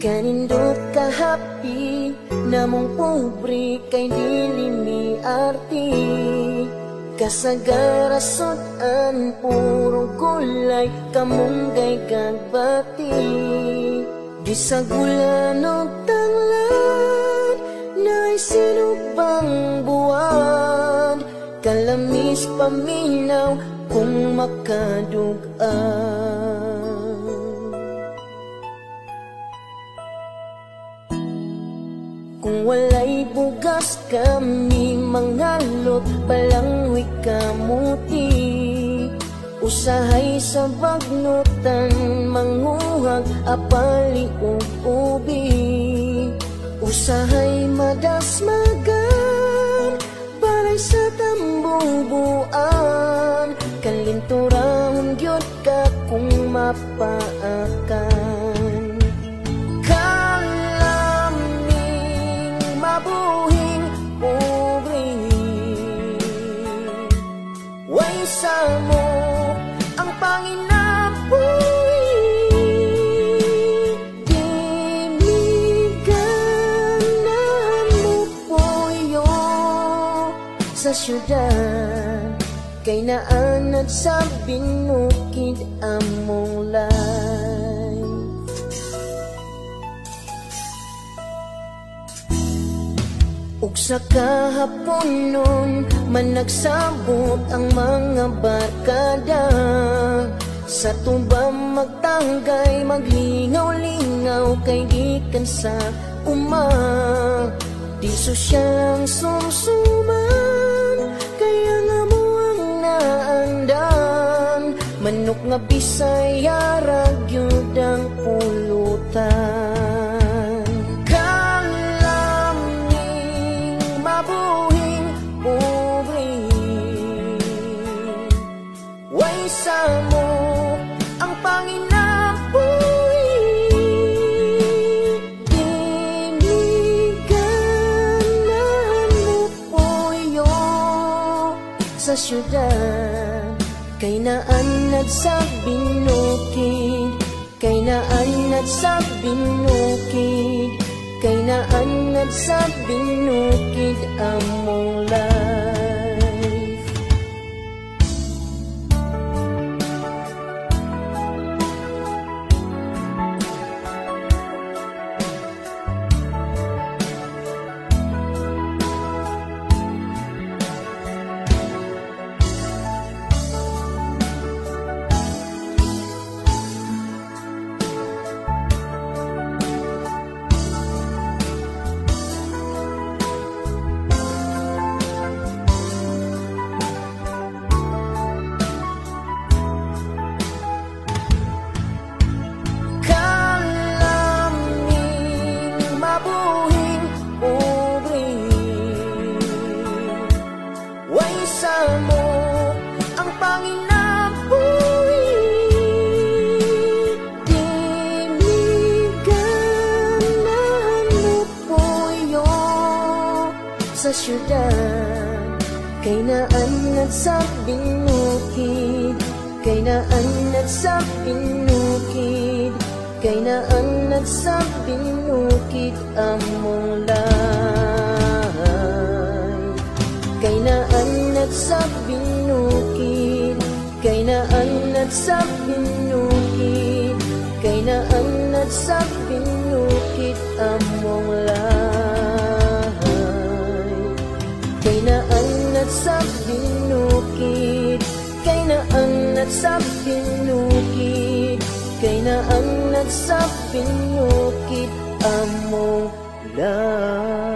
Kanindot kahapi, namong pobre kay dili mi arti. Kasagarasutan, purong kulay, kamunggay kagbati. Di sa gulan o tanglad, na'y sinupang buwan. Kalamis paminaw kung makadugaan. Kung walay bugas kami mangalot, palangwi kamuti. Usahay sa bagnutan, manguhag apali ug ubi. Usahay madasmagan, paray sa tambubuan. Kalinturang gyud ka kung mapaakan. Kalaming mabuhing pobre, way sa mo ang panginabuhi. Diniganan mo poyo sa syudad, kay naanad sa binukid among life. Ug sa kahapon nun, man nagsabot ang mga barkada. Sa tubang magtanggay, maglingaw-lingaw, kay gikan sa uma. Di sosyal ang sumsuman, kaya nga mo ang naandan. Manok nga Bisaya, ragyod ang pulutan. Kalaming mabuhing pobre, way sa mo ang panginabuhi. Diniganan mo poyo sa syudad, kay naanad sa binukid. Kay naanad sa binukid, kay naanad sa binukid among life. Sa syudad, kay naanad sa binukid. Kay naanad sa binukid, kay naanad sa binukid among life. Kay naanad sa binukid, kay naanad sa binukid, kay naanad sa binukid among life. Kay naanad sa binukid, kay naanad sa binukid, kay naanad sa binukid among life.